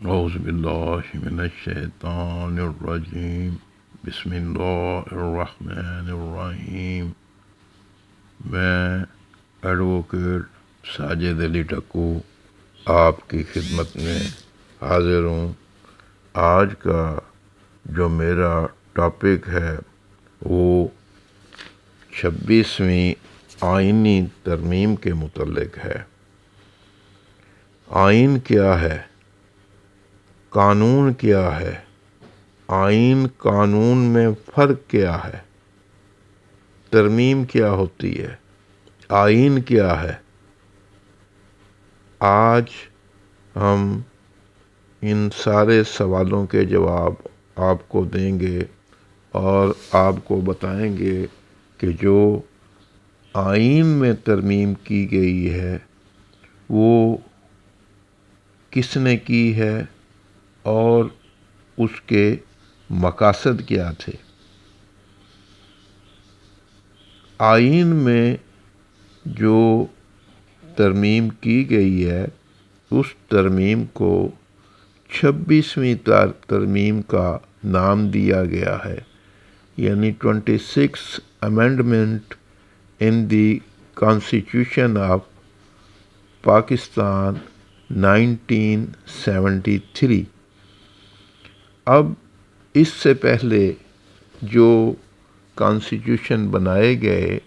اعوذ باللہ من الشیطان الرجیم بسم اللہ الرحمن الرحیم۔ میں ایڈوکیٹ ساجد علی ٹکو آپ کی خدمت میں حاضر ہوں۔ آج کا جو میرا ٹاپک ہے وہ 26ویں آئینی ترمیم کے متعلق ہے۔ آئین کیا ہے؟ قانون کیا ہے؟ آئین قانون میں فرق کیا ہے؟ ترمیم کیا ہوتی ہے؟ آئین کیا ہے؟ آج ہم ان سارے سوالوں کے جواب آپ کو دیں گے اور آپ کو بتائیں گے کہ جو آئین میں ترمیم کی گئی ہے وہ کس نے کی ہے اور اس کے مقاصد کیا تھے۔ آئین میں جو ترمیم کی گئی ہے اس ترمیم کو 26ویں ترمیم کا نام دیا گیا ہے، یعنی 26 amendment in the constitution of Pakistan 1973۔ اب اس سے پہلے جو کانسٹیٹیوشن بنائے گئے،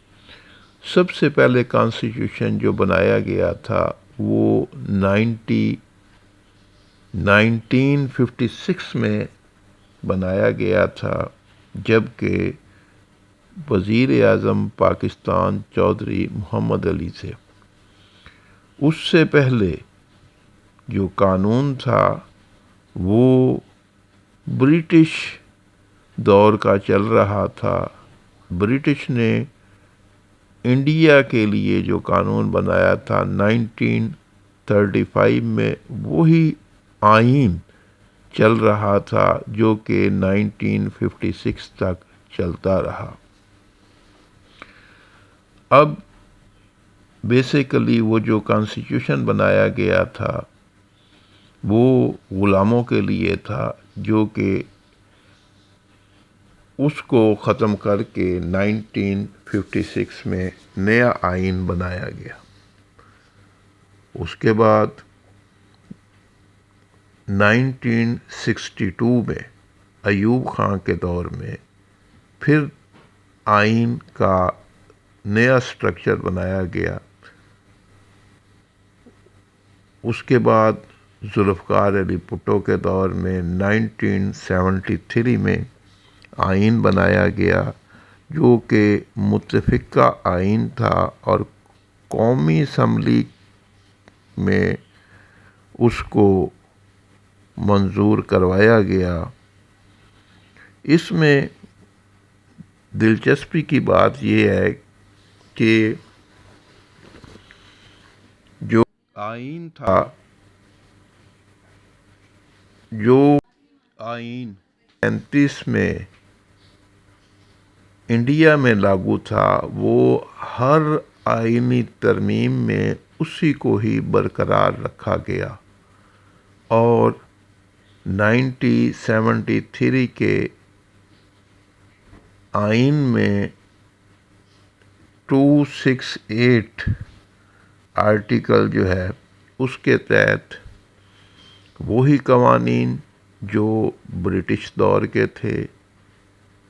سب سے پہلے کانسٹیٹیوشن جو بنایا گیا تھا وہ 1956 میں بنایا گیا تھا، جبکہ وزیر اعظم پاکستان چودھری محمد علی تھے۔ اس سے پہلے جو قانون تھا وہ برٹش دور کا چل رہا تھا۔ برٹش نے انڈیا کے لیے جو قانون بنایا تھا 1935 میں، وہی آئین چل رہا تھا جو کہ 1956 تک چلتا رہا۔ اب بیسیکلی وہ جو کانسٹیٹیوشن بنایا گیا تھا وہ غلاموں کے لیے تھا، جو کہ اس کو ختم کر کے 1956 میں نیا آئین بنایا گیا۔ اس کے بعد 1962 میں ایوب خان کے دور میں پھر آئین کا نیا سٹرکچر بنایا گیا۔ اس کے بعد ذوالفقار علی بھٹو کے دور میں 1973 میں آئین بنایا گیا، جو کہ متفقہ آئین تھا اور قومی اسمبلی میں اس کو منظور کروایا گیا۔ اس میں دلچسپی کی بات یہ ہے کہ جو آئین تھا، جو آئین 1935 میں انڈیا میں لاگو تھا، وہ ہر آئینی ترمیم میں اسی کو ہی برقرار رکھا گیا، اور 1973 کے آئین میں 268 آرٹیکل جو ہے اس کے تحت وہی قوانین جو برٹش دور کے تھے،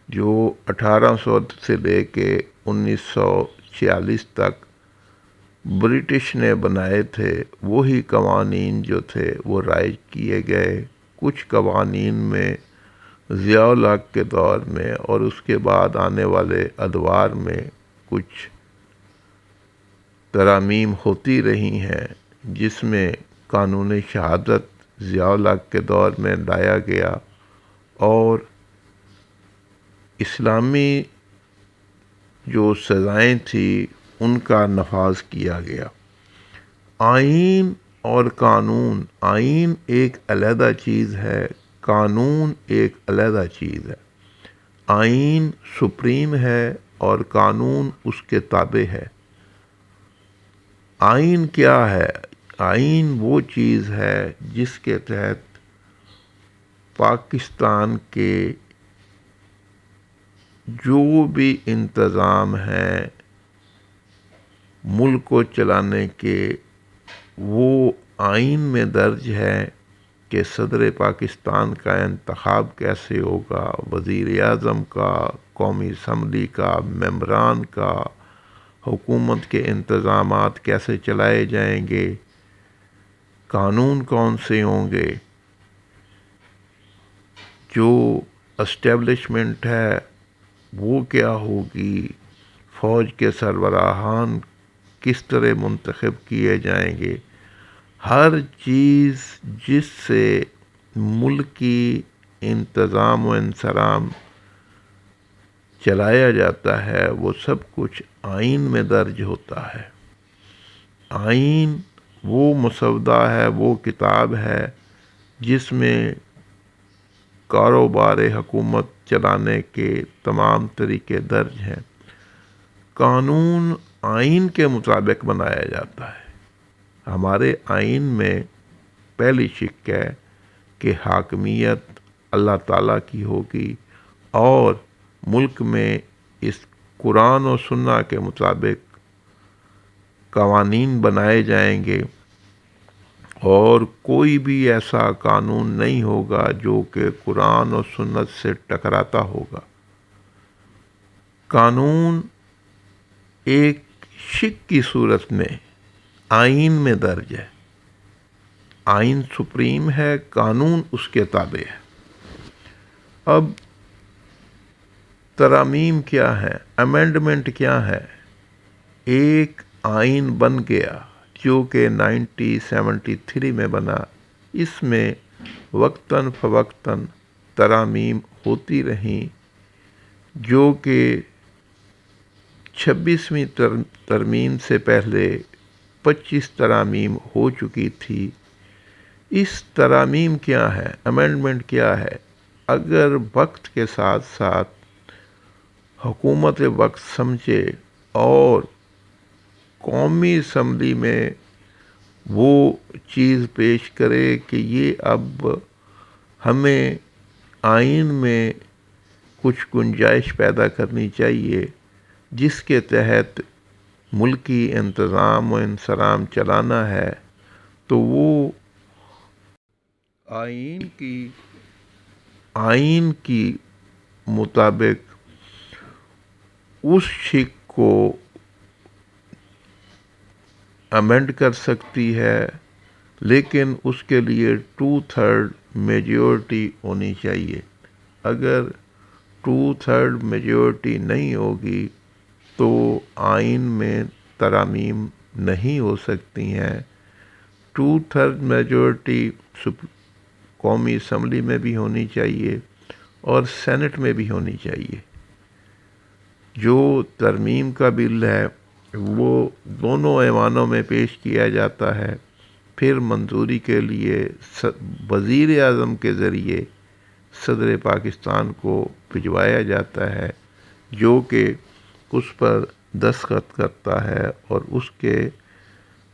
جو 1800 سے لے کے 1946 تک برٹش نے بنائے تھے، وہی قوانین جو تھے وہ رائج کیے گئے۔ کچھ قوانین میں ضیاء الحق کے دور میں اور اس کے بعد آنے والے ادوار میں کچھ ترامیم ہوتی رہی ہیں، جس میں قانون شہادت ضیاء الحق کے دور میں لایا گیا اور اسلامی جو سزائیں تھیں ان کا نفاذ کیا گیا۔ آئین اور قانون، آئین ایک علیحدہ چیز ہے، قانون ایک علیحدہ چیز ہے۔ آئین سپریم ہے اور قانون اس کے تابع ہے۔ آئین کیا ہے؟ آئین وہ چیز ہے جس کے تحت پاکستان کے جو بھی انتظام ہیں ملک کو چلانے کے، وہ آئین میں درج ہے کہ صدر پاکستان کا انتخاب کیسے ہوگا، وزیر اعظم کا، قومی اسمبلی کا، ممبران کا، حکومت کے انتظامات کیسے چلائے جائیں گے، قانون کون سے ہوں گے، جو اسٹیبلشمنٹ ہے وہ کیا ہوگی، فوج کے سربراہان کس طرح منتخب کیے جائیں گے، ہر چیز جس سے ملکی انتظام و انصرام چلایا جاتا ہے وہ سب کچھ آئین میں درج ہوتا ہے۔ آئین وہ مسودہ ہے، وہ کتاب ہے جس میں کاروبار حکومت چلانے کے تمام طریقے درج ہیں۔ قانون آئین کے مطابق بنایا جاتا ہے۔ ہمارے آئین میں پہلی شق ہے کہ حاکمیت اللہ تعالیٰ کی ہوگی اور ملک میں اس قرآن و سنہ کے مطابق قوانین بنائے جائیں گے اور کوئی بھی ایسا قانون نہیں ہوگا جو کہ قرآن و سنت سے ٹکراتا ہوگا۔ قانون ایک شق کی صورت میں آئین میں درج ہے، آئین سپریم ہے، قانون اس کے تابع ہے۔ اب ترامیم کیا ہے، امینڈمنٹ کیا ہے؟ ایک آئین بن گیا جو کہ 1973 میں بنا، اس میں وقتاً فوقتاً ترامیم ہوتی رہیں، جو کہ 26ویں ترمیم سے پہلے 25 ترامیم ہو چکی تھی۔ اس ترامیم کیا ہے، امینڈمنٹ کیا ہے؟ اگر وقت کے ساتھ ساتھ حکومت وقت سمجھے اور قومی اسمبلی میں وہ چیز پیش کرے کہ یہ اب ہمیں آئین میں کچھ گنجائش پیدا کرنی چاہیے جس کے تحت ملکی انتظام و انصرام چلانا ہے، تو وہ آئین کی مطابق اس شق کو امینڈ کر سکتی ہے، لیکن اس کے لیے 2/3 میجورٹی ہونی چاہیے۔ اگر 2/3 میجورٹی نہیں ہوگی تو آئین میں ترامیم نہیں ہو سکتی ہیں۔ 2/3 میجورٹی قومی اسمبلی میں بھی ہونی چاہیے اور سینٹ میں بھی ہونی چاہیے۔ جو ترمیم کا بل ہے وہ دونوں ایوانوں میں پیش کیا جاتا ہے، پھر منظوری کے لیے وزیر اعظم کے ذریعے صدر پاکستان کو بھجوایا جاتا ہے، جو کہ اس پر دستخط کرتا ہے اور اس کے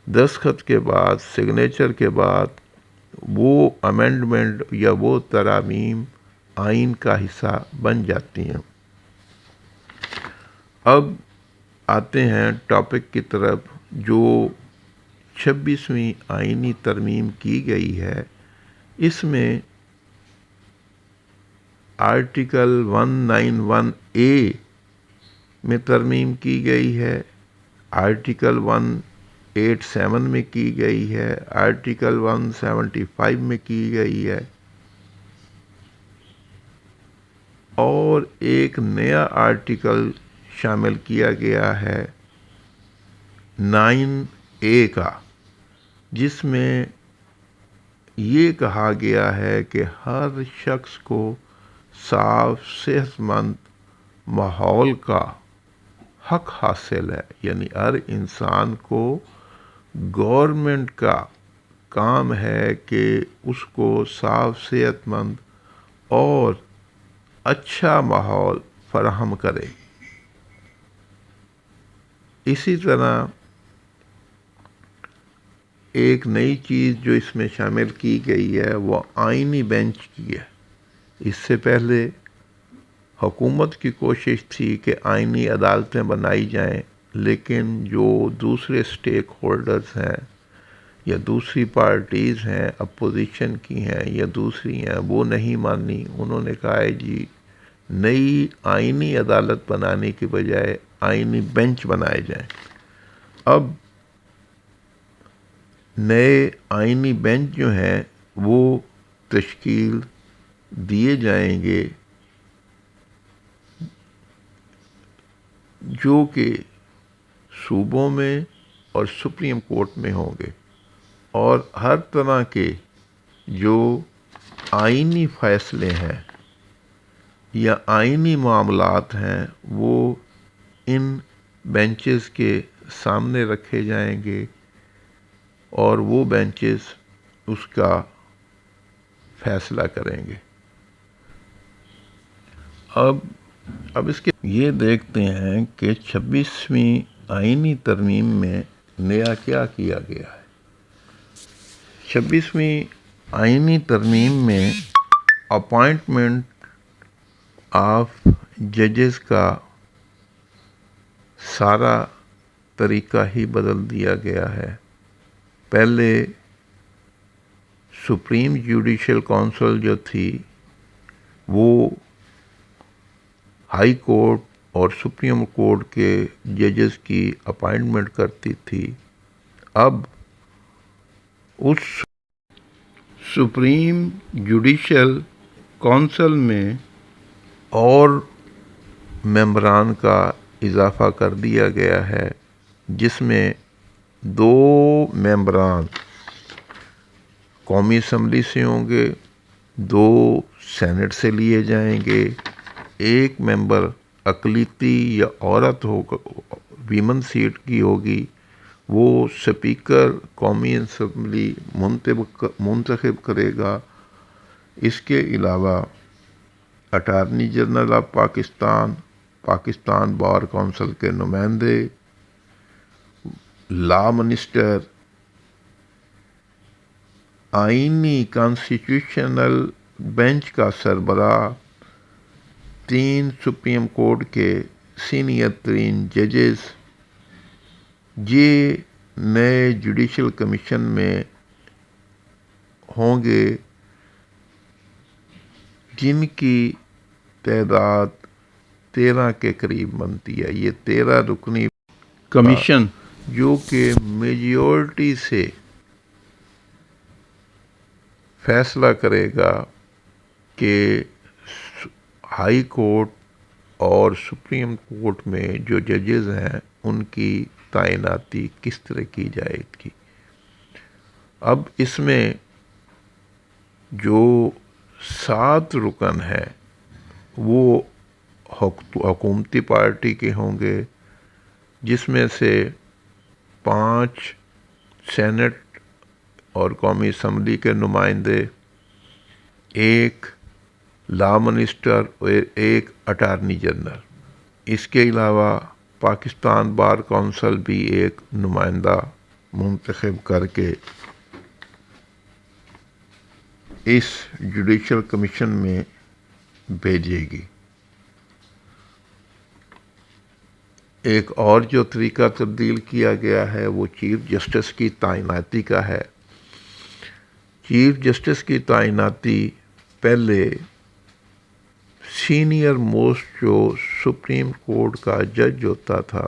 دستخط کے بعد، سگنیچر کے بعد، وہ امینڈمنٹ یا وہ ترامیم آئین کا حصہ بن جاتی ہیں۔ اب آتے ہیں ٹاپک کی طرف۔ جو 26ویں آئینی ترمیم کی گئی ہے، اس میں آرٹیکل 191A میں ترمیم کی گئی ہے، آرٹیکل 187 میں کی گئی ہے، آرٹیکل 175 میں کی گئی ہے، اور ایک نیا آرٹیکل شامل کیا گیا ہے 9A کا، جس میں یہ کہا گیا ہے کہ ہر شخص کو صاف صحت مند ماحول کا حق حاصل ہے، یعنی ہر انسان کو گورنمنٹ کا کام ہے کہ اس کو صاف صحت مند اور اچھا ماحول فراہم کرے۔ اسی طرح ایک نئی چیز جو اس میں شامل کی گئی ہے وہ آئینی بینچ کی ہے۔ اس سے پہلے حکومت کی کوشش تھی کہ آئینی عدالتیں بنائی جائیں، لیکن جو دوسرے سٹیک ہولڈرز ہیں یا دوسری پارٹیز ہیں، اپوزیشن کی ہیں یا دوسری ہیں، وہ نہیں مانی۔ انہوں نے کہا ہے جی نئی آئینی عدالت بنانے کی بجائے آئینی بینچ بنائے جائیں۔ اب نئے آئینی بینچ جو ہیں وہ تشکیل دیے جائیں گے جو کہ صوبوں میں اور سپریم کورٹ میں ہوں گے، اور ہر طرح کے جو آئینی فیصلے ہیں یا آئینی معاملات ہیں وہ ان بینچز کے سامنے رکھے جائیں گے، اور وہ بینچز اس کا فیصلہ کریں گے۔ اب اس کے یہ دیکھتے ہیں کہ 26ویں آئینی ترمیم میں نیا کیا کیا گیا ہے۔ 26ویں آئینی ترمیم میں اپوائنٹمنٹ آف ججز کا سارا طریقہ ہی بدل دیا گیا ہے۔ پہلے سپریم جوڈیشل کونسل جو تھی وہ ہائی کورٹ اور سپریم کورٹ کے ججز کی اپائنٹمنٹ کرتی تھی۔ اب اس سپریم جوڈیشل کونسل میں اور ممبران کا اضافہ کر دیا گیا ہے، جس میں 2 ممبران قومی اسمبلی سے ہوں گے، 2 سینٹ سے لیے جائیں گے، 1 ممبر اقلیتی یا عورت ہوگا، ویمن سیٹ کی ہوگی، وہ سپیکر قومی اسمبلی منتخب کرے گا۔ اس کے علاوہ attorney general of Pakistan, Pakistan bar council کے نمائندے، لا منسٹر، آئینی کانسٹیٹیوشنل بینچ کا سربراہ، 3 سپریم کورٹ کے سینئر ترین ججز، یہ نئے جوڈیشل کمیشن میں ہوں گے، جن کی تعداد 13 کے قریب بنتی ہے۔ یہ 13 رکنی کمیشن جو کہ میجورٹی سے فیصلہ کرے گا کہ ہائی کورٹ اور سپریم کورٹ میں جو ججز ہیں ان کی تعیناتی کس طرح کی جائے گی۔ اب اس میں جو 7 رکن ہیں وہ حکومتی پارٹی کے ہوں گے، جس میں سے 5 سینٹ اور قومی اسمبلی کے نمائندے، 1 لا منسٹر اور 1 اٹارنی جنرل۔ اس کے علاوہ پاکستان بار کونسل بھی ایک نمائندہ منتخب کر کے اس جوڈیشل کمیشن میں بھیجے گی۔ ایک اور جو طریقہ تبدیل کیا گیا ہے وہ چیف جسٹس کی تعیناتی کا ہے۔ چیف جسٹس کی تعیناتی پہلے سینئر موسٹ جو سپریم کورٹ کا جج ہوتا تھا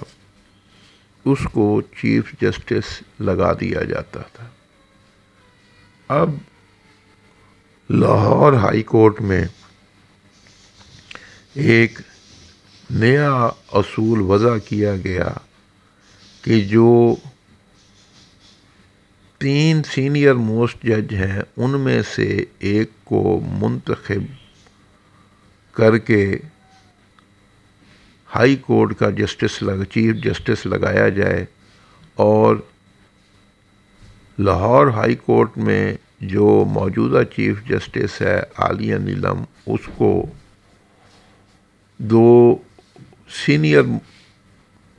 اس کو چیف جسٹس لگا دیا جاتا تھا۔ اب لاہور ہائی کورٹ میں ایک نیا اصول وضع کیا گیا کہ جو 3 سینئر موسٹ جج ہیں ان میں سے ایک کو منتخب کر کے ہائی کورٹ کا چیف جسٹس لگایا جائے، اور لاہور ہائی کورٹ میں جو موجودہ چیف جسٹس ہے عالیہ نیلم، اس کو 2 سینئر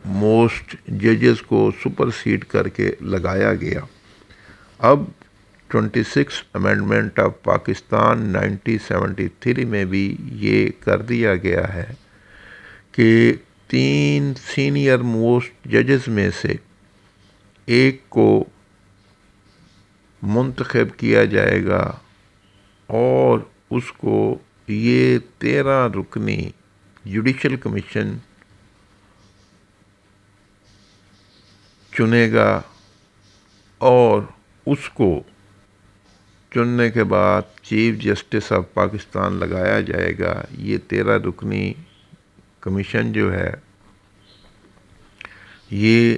موسٹ ججز کو سپرسیڈ کر کے لگایا گیا۔ اب 26 امینڈمنٹ آف پاکستان 1973 میں بھی یہ کر دیا گیا ہے کہ 3 سینئر موسٹ ججز میں سے ایک کو منتخب کیا جائے گا اور اس کو یہ 13 رکنی جوڈیشل کمیشن چنے گا، اور اس کو چننے کے بعد چیف جسٹس آف پاکستان لگایا جائے گا۔ یہ 13 رکنی کمیشن جو ہے یہ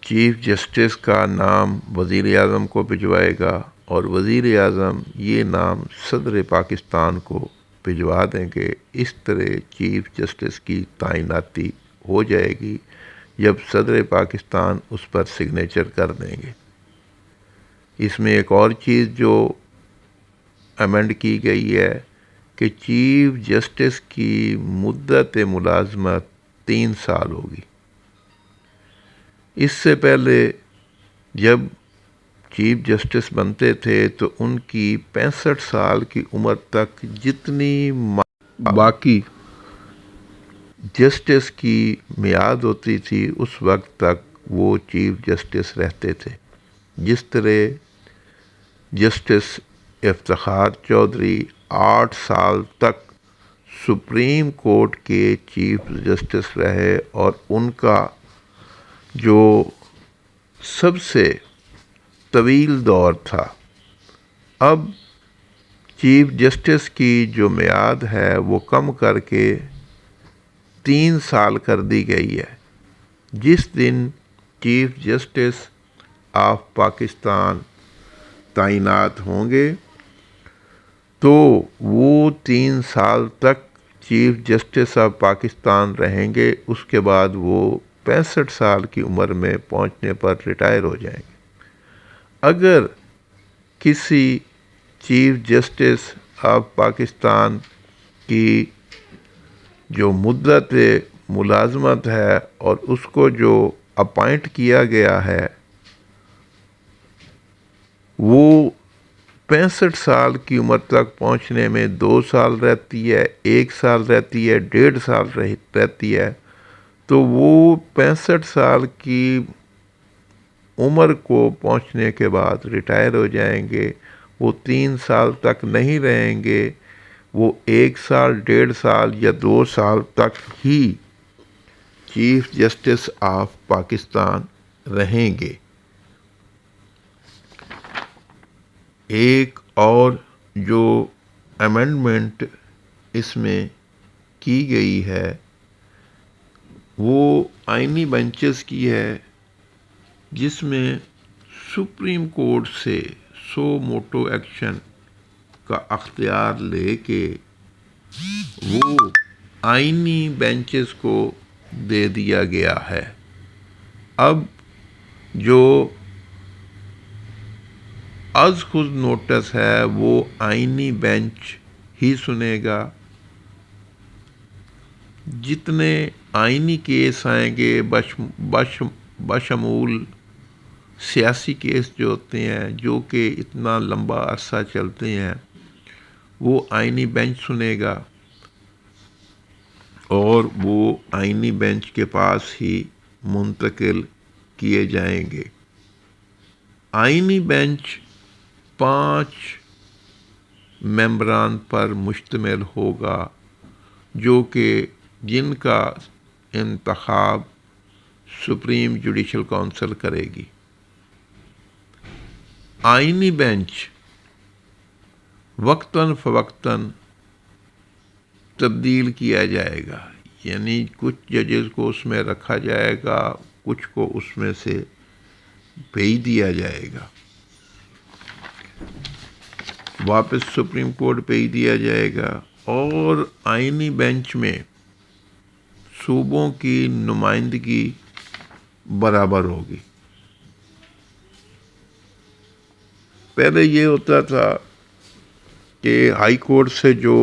چیف جسٹس کا نام وزیر اعظم کو بھجوائے گا، اور وزیر اعظم یہ نام صدر پاکستان کو بھجوا دیں گے۔ اس طرح چیف جسٹس کی تعیناتی ہو جائے گی جب صدر پاکستان اس پر سگنیچر کر دیں گے۔ اس میں ایک اور چیز جو امینڈ کی گئی ہے کہ چیف جسٹس کی مدت ملازمت 3 سال ہوگی۔ اس سے پہلے جب چیف جسٹس بنتے تھے تو ان کی 65 سال کی عمر تک جتنی باقی جسٹس کی میعاد ہوتی تھی اس وقت تک وہ چیف جسٹس رہتے تھے۔ جس طرح جسٹس افتخار چودھری 8 سال تک سپریم کورٹ کے چیف جسٹس رہے، اور ان کا جو سب سے طویل دور تھا۔ اب چیف جسٹس کی جو میعاد ہے وہ کم کر کے 3 سال کر دی گئی ہے۔ جس دن چیف جسٹس آف پاکستان تعینات ہوں گے تو وہ 3 سال تک چیف جسٹس آف پاکستان رہیں گے، اس کے بعد وہ 65 سال کی عمر میں پہنچنے پر ریٹائر ہو جائیں گے۔ اگر کسی چیف جسٹس آف پاکستان کی جو مدت ملازمت ہے اور اس کو جو اپائنٹ کیا گیا ہے وہ 65 سال کی عمر تک پہنچنے میں 2 سال رہتی ہے، 1 سال رہتی ہے، 1.5 سال رہتی ہے، تو وہ 65 سال کی عمر کو پہنچنے کے بعد ریٹائر ہو جائیں گے۔ وہ 3 سال تک نہیں رہیں گے، وہ 1 سال، 1.5 سال یا 2 سال تک ہی چیف جسٹس آف پاکستان رہیں گے۔ ایک اور جو امینڈمنٹ اس میں کی گئی ہے وہ آئینی بینچز کی ہے، جس میں سپریم کورٹ سے سو موٹو ایکشن کا اختیار لے کے وہ آئینی بینچز کو دے دیا گیا ہے۔ اب جو از خود نوٹس ہے وہ آئینی بینچ ہی سنے گا۔ جتنے آئینی کیس آئیں گے بشمول سیاسی کیس جو ہوتے ہیں جو کہ اتنا لمبا عرصہ چلتے ہیں، وہ آئینی بینچ سنے گا، اور وہ آئینی بینچ کے پاس ہی منتقل کیے جائیں گے۔ آئینی بینچ 5 ممبران پر مشتمل ہوگا جو کہ جن کا انتخاب سپریم جوڈیشل کونسل کرے گی۔ آئینی بینچ وقتاً فوقتاً تبدیل کیا جائے گا، یعنی کچھ ججز کو اس میں رکھا جائے گا، کچھ کو اس میں سے بھیج دیا جائے گا، واپس سپریم کورٹ بھیج دیا جائے گا، اور آئینی بینچ میں صوبوں کی نمائندگی برابر ہوگی۔ پہلے یہ ہوتا تھا کہ ہائی کورٹ سے جو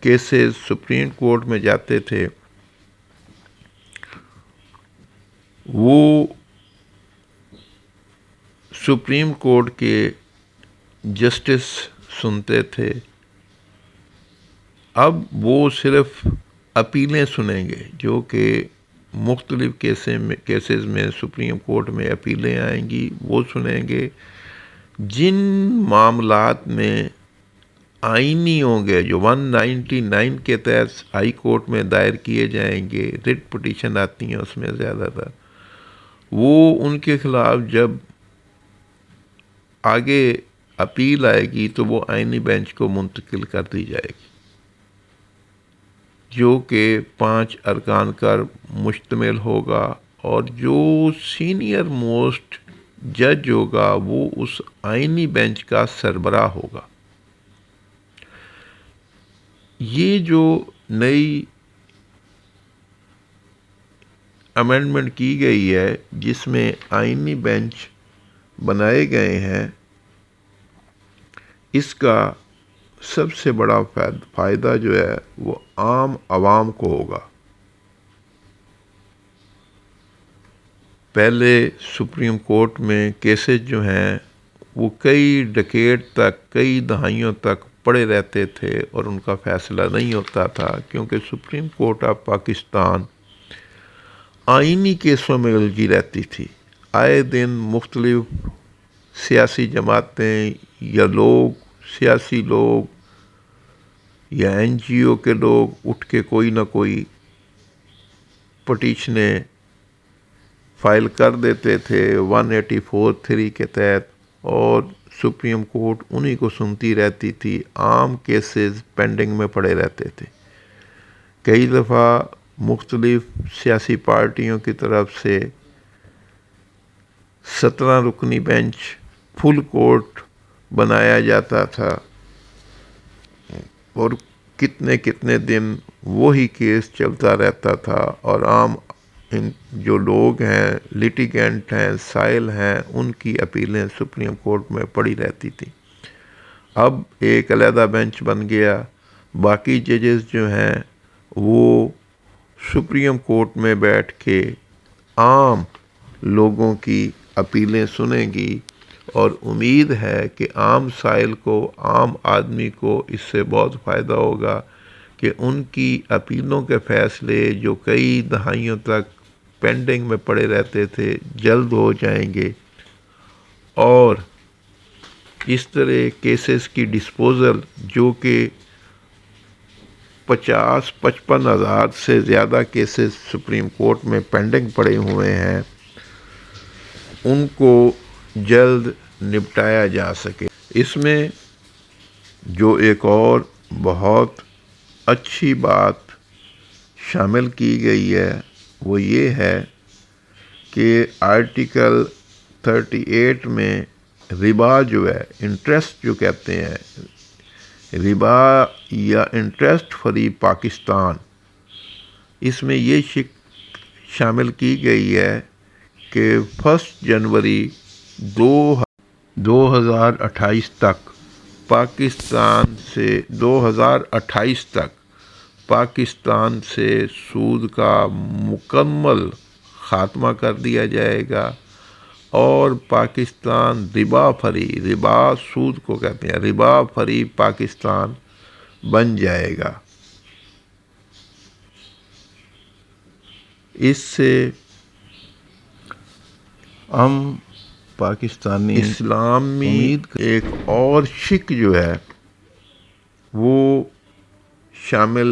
کیسز سپریم کورٹ میں جاتے تھے وہ سپریم کورٹ کے جسٹس سنتے تھے، اب وہ صرف اپیلیں سنیں گے، جو کہ مختلف کیسز میں سپریم کورٹ میں اپیلیں آئیں گی، وہ سنیں گے۔ جن معاملات میں آئینی ہوں گے، جو 199 کے تحت ہائی کورٹ میں دائر کیے جائیں گے، ریٹ پٹیشن آتی ہیں اس میں زیادہ تر، وہ ان کے خلاف جب آگے اپیل آئے گی تو وہ آئینی بینچ کو منتقل کر دی جائے گی، جو کہ 5 ارکان پر مشتمل ہوگا، اور جو سینئر موسٹ جج ہوگا وہ اس آئینی بینچ کا سربراہ ہوگا۔ یہ جو نئی امینڈمنٹ کی گئی ہے، جس میں آئینی بینچ بنائے گئے ہیں، اس کا سب سے بڑا فائدہ جو ہے وہ عام عوام کو ہوگا۔ پہلے سپریم کورٹ میں کیسز جو ہیں وہ کئی ڈکیڈ تک، کئی دہائیوں تک پڑے رہتے تھے اور ان کا فیصلہ نہیں ہوتا تھا، کیونکہ سپریم کورٹ آف پاکستان آئینی کیسوں میں الجھی رہتی تھی۔ آئے دن مختلف سیاسی جماعتیں یا لوگ، سیاسی لوگ یا این جی او کے لوگ اٹھ کے کوئی نہ کوئی پٹیشنیں فائل کر دیتے تھے 184(3) کے تحت، اور سپریم کورٹ انہی کو سنتی رہتی تھی۔ عام کیسز پینڈنگ میں پڑے رہتے تھے۔ کئی دفعہ مختلف سیاسی پارٹیوں کی طرف سے 17 رکنی بینچ فل کورٹ بنایا جاتا تھا، اور کتنے کتنے دن وہی کیس چلتا رہتا تھا، اور عام جو لوگ ہیں، لیٹیگینٹ ہیں، سائل ہیں، ان کی اپیلیں سپریم کورٹ میں پڑی رہتی تھی۔ اب ایک علیحدہ بینچ بن گیا، باقی ججز جو ہیں وہ سپریم کورٹ میں بیٹھ کے عام لوگوں کی اپیلیں سنیں گی، اور امید ہے کہ عام سائل کو، عام آدمی کو اس سے بہت فائدہ ہوگا کہ ان کی اپیلوں کے فیصلے جو کئی دہائیوں تک پینڈنگ میں پڑے رہتے تھے جلد ہو جائیں گے، اور اس طرح کیسز کی ڈسپوزل جو کہ 50-55 ہزار سے زیادہ کیسز سپریم کورٹ میں پینڈنگ پڑے ہوئے ہیں، ان کو جلد نپٹایا جا سکے۔ اس میں جو ایک اور بہت اچھی بات شامل کی گئی ہے وہ یہ ہے کہ آرٹیکل 38 میں ربا جو ہے، انٹرسٹ جو کہتے ہیں، ربا یا انٹرسٹ فری پاکستان، اس میں یہ شامل کی گئی ہے کہ 1 جنوری 2028 تک پاکستان سے سود کا مکمل خاتمہ کر دیا جائے گا، اور پاکستان ربا سود کو کہتے ہیں، ربا فری پاکستان بن جائے گا۔ اس سے ہم پاکستانی اسلامی ایک اور شک جو ہے وہ شامل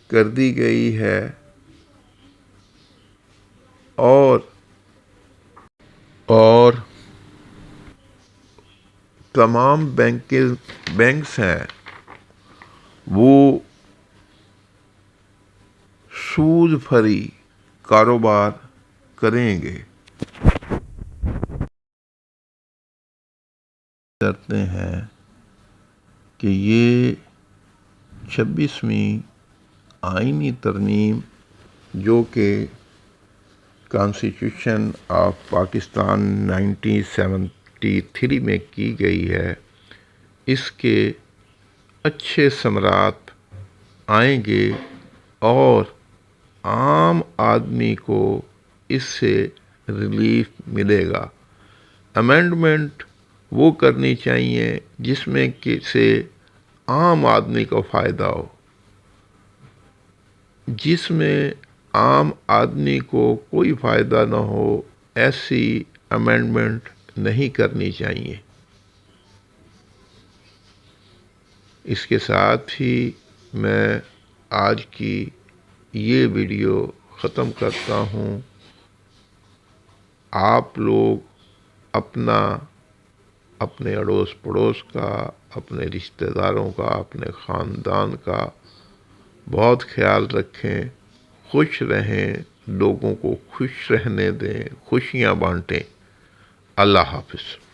کر دی گئی ہے، اور تمام بینکس ہیں وہ سود فری کاروبار کریں گے۔ کرتے ہیں کہ یہ 26ویں آئینی ترمیم جو کہ کانسٹیٹیوشن آف پاکستان 1973 میں کی گئی ہے، اس کے اچھے ثمرات آئیں گے، اور عام آدمی کو اس سے ریلیف ملے گا، امینڈمنٹ وہ کرنی چاہیے جس میں سے عام آدمی کو فائدہ ہو. جس میں عام آدمی کو کوئی فائدہ نہ ہو ایسی امینڈمنٹ نہیں کرنی چاہیے. اس کے ساتھ ہی میں آج کی یہ ویڈیو ختم کرتا ہوں. آپ لوگ اپنے اڑوس پڑوس کا، اپنے رشتہ داروں کا، اپنے خاندان کا بہت خیال رکھیں، خوش رہیں، لوگوں کو خوش رہنے دیں، خوشیاں بانٹیں. اللہ حافظ.